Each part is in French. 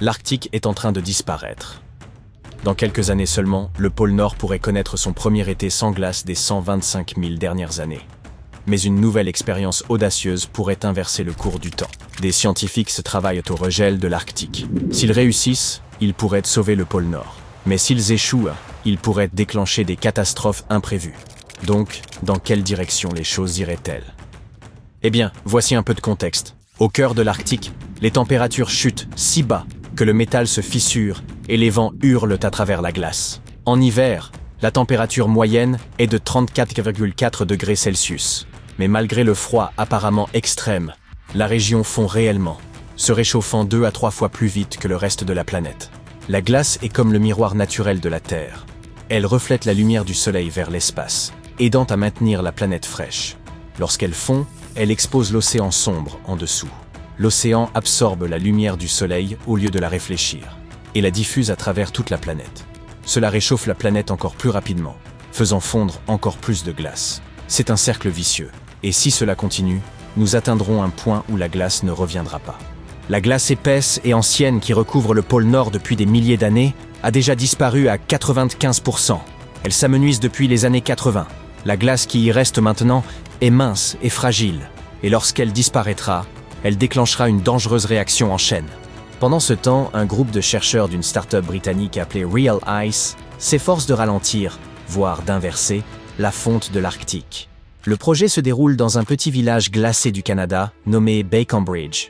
l'Arctique est en train de disparaître. Dans quelques années seulement, le pôle Nord pourrait connaître son premier été sans glace des 125 000 dernières années. Mais une nouvelle expérience audacieuse pourrait inverser le cours du temps. Des scientifiques se travaillent au regel de l'Arctique. S'ils réussissent, ils pourraient sauver le pôle Nord. Mais s'ils échouent, ils pourraient déclencher des catastrophes imprévues. Donc, dans quelle direction les choses iraient-elles? Eh bien, voici un peu de contexte. Au cœur de l'Arctique, les températures chutent si bas que le métal se fissure et les vents hurlent à travers la glace. En hiver, la température moyenne est de 34,4 degrés Celsius. Mais malgré le froid apparemment extrême, la région fond réellement, se réchauffant 2 à 3 fois plus vite que le reste de la planète. La glace est comme le miroir naturel de la Terre. Elle reflète la lumière du Soleil vers l'espace, aidant à maintenir la planète fraîche. Lorsqu'elle fond, elle expose l'océan sombre en dessous. L'océan absorbe la lumière du Soleil au lieu de la réfléchir, et la diffuse à travers toute la planète. Cela réchauffe la planète encore plus rapidement, faisant fondre encore plus de glace. C'est un cercle vicieux, et si cela continue, nous atteindrons un point où la glace ne reviendra pas. La glace épaisse et ancienne qui recouvre le pôle Nord depuis des milliers d'années a déjà disparu à 95%. Elle s'amenuise depuis les années 80. La glace qui y reste maintenant est mince et fragile, et lorsqu'elle disparaîtra, elle déclenchera une dangereuse réaction en chaîne. Pendant ce temps, un groupe de chercheurs d'une start-up britannique appelée Real Ice s'efforce de ralentir, voire d'inverser, la fonte de l'Arctique. Le projet se déroule dans un petit village glacé du Canada nommé Bay Cambridge.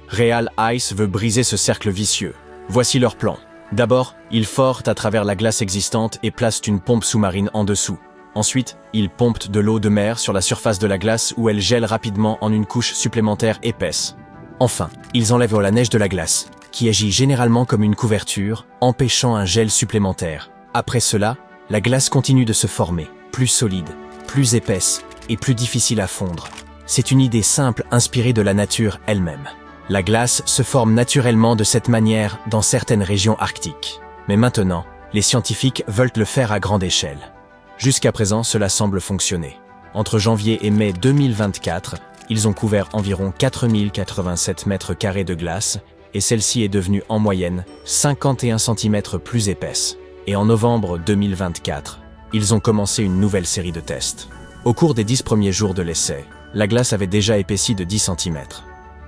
Real Ice veut briser ce cercle vicieux. Voici leur plan. D'abord, ils forent à travers la glace existante et placent une pompe sous-marine en dessous. Ensuite, ils pompent de l'eau de mer sur la surface de la glace où elle gèle rapidement en une couche supplémentaire épaisse. Enfin, ils enlèvent la neige de la glace, qui agit généralement comme une couverture, empêchant un gel supplémentaire. Après cela, la glace continue de se former, plus solide, plus épaisse et plus difficile à fondre. C'est une idée simple inspirée de la nature elle-même. La glace se forme naturellement de cette manière dans certaines régions arctiques. Mais maintenant, les scientifiques veulent le faire à grande échelle. Jusqu'à présent, cela semble fonctionner. Entre janvier et mai 2024, ils ont couvert environ 4087 mètres carrés de glace et celle-ci est devenue en moyenne 51 cm plus épaisse. Et en novembre 2024, ils ont commencé une nouvelle série de tests. Au cours des 10 premiers jours de l'essai, la glace avait déjà épaissi de 10 cm.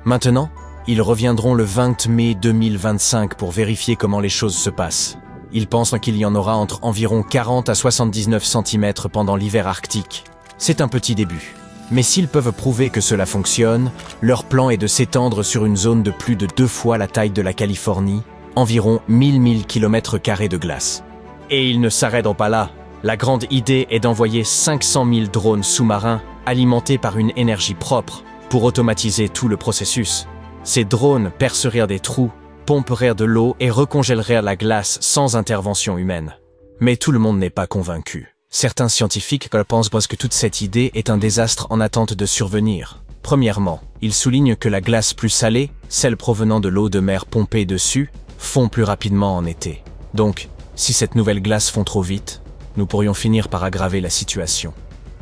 Maintenant, ils reviendront le 20 mai 2025 pour vérifier comment les choses se passent. Ils pensent qu'il y en aura entre environ 40 à 79 cm pendant l'hiver arctique. C'est un petit début. Mais s'ils peuvent prouver que cela fonctionne, leur plan est de s'étendre sur une zone de plus de 2 fois la taille de la Californie, environ 1000 km² de glace. Et ils ne s'arrêteront pas là. La grande idée est d'envoyer 500 000 drones sous-marins alimentés par une énergie propre pour automatiser tout le processus. Ces drones perceraient des trous, pomperaient de l'eau et recongèleraient la glace sans intervention humaine. Mais tout le monde n'est pas convaincu. Certains scientifiques pensent que toute cette idée est un désastre en attente de survenir. Premièrement, ils soulignent que la glace plus salée, celle provenant de l'eau de mer pompée dessus, fond plus rapidement en été. Donc, si cette nouvelle glace fond trop vite, nous pourrions finir par aggraver la situation.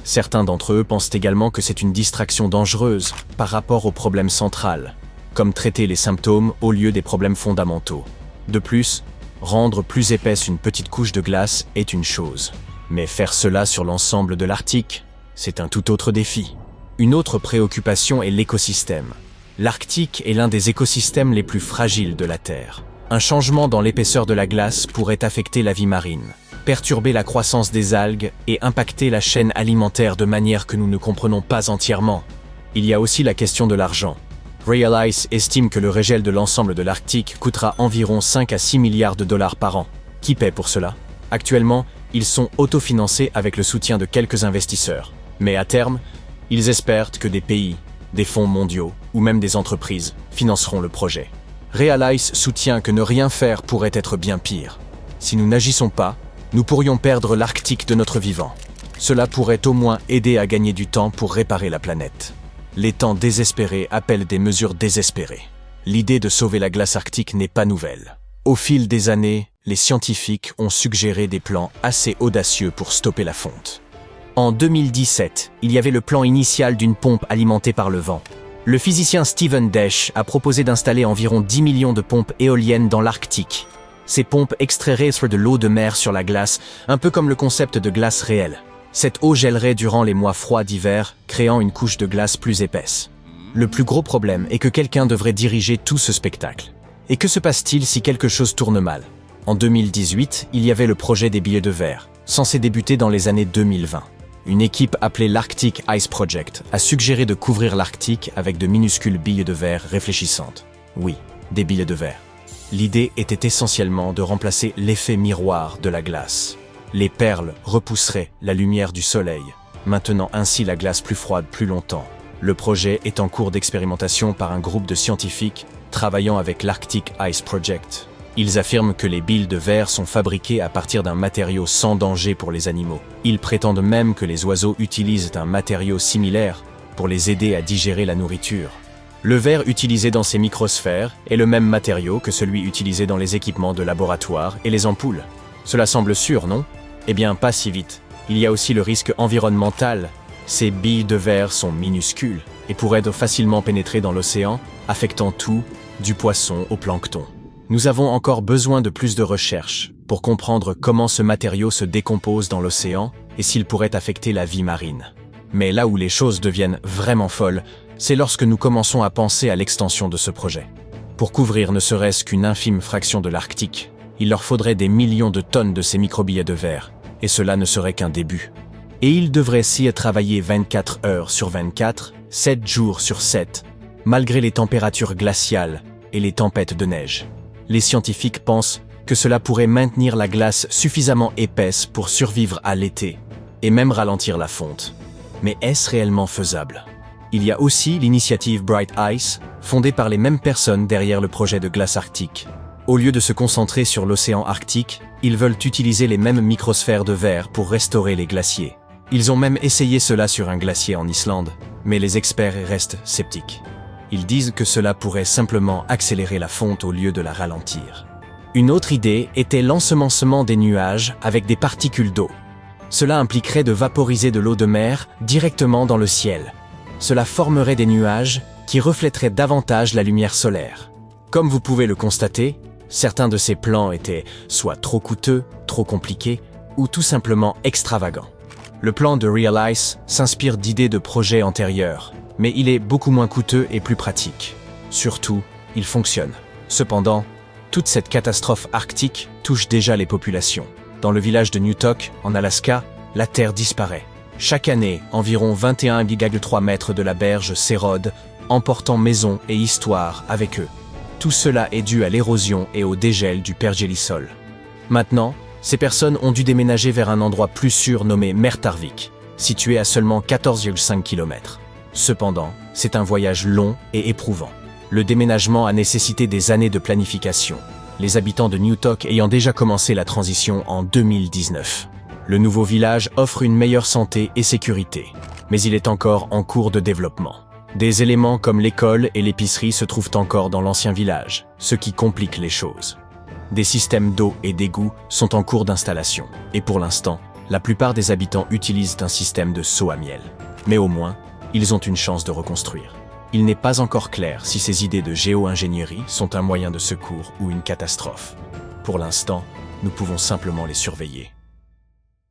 Certains d'entre eux pensent également que c'est une distraction dangereuse par rapport au problème central, comme traiter les symptômes au lieu des problèmes fondamentaux. De plus, rendre plus épaisse une petite couche de glace est une chose. Mais faire cela sur l'ensemble de l'Arctique, c'est un tout autre défi. Une autre préoccupation est l'écosystème. L'Arctique est l'un des écosystèmes les plus fragiles de la Terre. Un changement dans l'épaisseur de la glace pourrait affecter la vie marine, perturber la croissance des algues et impacter la chaîne alimentaire de manière que nous ne comprenons pas entièrement. Il y a aussi la question de l'argent. Real Ice estime que le regel de l'ensemble de l'Arctique coûtera environ 5 à 6 milliards de dollars par an. Qui paie pour cela? Actuellement, ils sont autofinancés avec le soutien de quelques investisseurs. Mais à terme, ils espèrent que des pays, des fonds mondiaux ou même des entreprises financeront le projet. Real Ice soutient que ne rien faire pourrait être bien pire. Si nous n'agissons pas, nous pourrions perdre l'Arctique de notre vivant. Cela pourrait au moins aider à gagner du temps pour réparer la planète. Les temps désespérés appellent des mesures désespérées. L'idée de sauver la glace arctique n'est pas nouvelle. Au fil des années, les scientifiques ont suggéré des plans assez audacieux pour stopper la fonte. En 2017, il y avait le plan initial d'une pompe alimentée par le vent. Le physicien Steven Desch a proposé d'installer environ 10 millions de pompes éoliennes dans l'Arctique. Ces pompes extrairaient de l'eau de mer sur la glace, un peu comme le concept de glace réelle. Cette eau gèlerait durant les mois froids d'hiver, créant une couche de glace plus épaisse. Le plus gros problème est que quelqu'un devrait diriger tout ce spectacle. Et que se passe-t-il si quelque chose tourne mal? En 2018, il y avait le projet des billes de verre, censé débuter dans les années 2020. Une équipe appelée l'Arctic Ice Project a suggéré de couvrir l'Arctique avec de minuscules billes de verre réfléchissantes. Oui, des billes de verre. L'idée était essentiellement de remplacer l'effet miroir de la glace. Les perles repousseraient la lumière du soleil, maintenant ainsi la glace plus froide plus longtemps. Le projet est en cours d'expérimentation par un groupe de scientifiques travaillant avec l'Arctic Ice Project. Ils affirment que les billes de verre sont fabriquées à partir d'un matériau sans danger pour les animaux. Ils prétendent même que les oiseaux utilisent un matériau similaire pour les aider à digérer la nourriture. Le verre utilisé dans ces microsphères est le même matériau que celui utilisé dans les équipements de laboratoire et les ampoules. Cela semble sûr, non? Eh bien, pas si vite. Il y a aussi le risque environnemental. Ces billes de verre sont minuscules et pourraient facilement pénétrer dans l'océan, affectant tout, du poisson au plancton. Nous avons encore besoin de plus de recherches pour comprendre comment ce matériau se décompose dans l'océan et s'il pourrait affecter la vie marine. Mais là où les choses deviennent vraiment folles, c'est lorsque nous commençons à penser à l'extension de ce projet. Pour couvrir ne serait-ce qu'une infime fraction de l'Arctique, il leur faudrait des millions de tonnes de ces microbillets de verre, et cela ne serait qu'un début. Et ils devraient s'y travailler 24 heures sur 24, 7 jours sur 7, malgré les températures glaciales et les tempêtes de neige. Les scientifiques pensent que cela pourrait maintenir la glace suffisamment épaisse pour survivre à l'été, et même ralentir la fonte. Mais est-ce réellement faisable? Il y a aussi l'initiative Bright Ice, fondée par les mêmes personnes derrière le projet de glace arctique. Au lieu de se concentrer sur l'océan Arctique, ils veulent utiliser les mêmes microsphères de verre pour restaurer les glaciers. Ils ont même essayé cela sur un glacier en Islande, mais les experts restent sceptiques. Ils disent que cela pourrait simplement accélérer la fonte au lieu de la ralentir. Une autre idée était l'ensemencement des nuages avec des particules d'eau. Cela impliquerait de vaporiser de l'eau de mer directement dans le ciel. Cela formerait des nuages qui reflèteraient davantage la lumière solaire. Comme vous pouvez le constater, certains de ces plans étaient soit trop coûteux, trop compliqués, ou tout simplement extravagants. Le plan de Real Ice s'inspire d'idées de projets antérieurs, mais il est beaucoup moins coûteux et plus pratique. Surtout, il fonctionne. Cependant, toute cette catastrophe arctique touche déjà les populations. Dans le village de Newtok, en Alaska, la terre disparaît. Chaque année, environ 21,3 mètres de la berge s'érodent, emportant maisons et histoires avec eux. Tout cela est dû à l'érosion et au dégel du pergélisol. Maintenant, ces personnes ont dû déménager vers un endroit plus sûr nommé Mertarvik, situé à seulement 14,5 km. Cependant, c'est un voyage long et éprouvant. Le déménagement a nécessité des années de planification, les habitants de Newtok ayant déjà commencé la transition en 2019. Le nouveau village offre une meilleure santé et sécurité, mais il est encore en cours de développement. Des éléments comme l'école et l'épicerie se trouvent encore dans l'ancien village, ce qui complique les choses. Des systèmes d'eau et d'égouts sont en cours d'installation, et pour l'instant, la plupart des habitants utilisent un système de seau à miel. Mais au moins, ils ont une chance de reconstruire. Il n'est pas encore clair si ces idées de géo-ingénierie sont un moyen de secours ou une catastrophe. Pour l'instant, nous pouvons simplement les surveiller.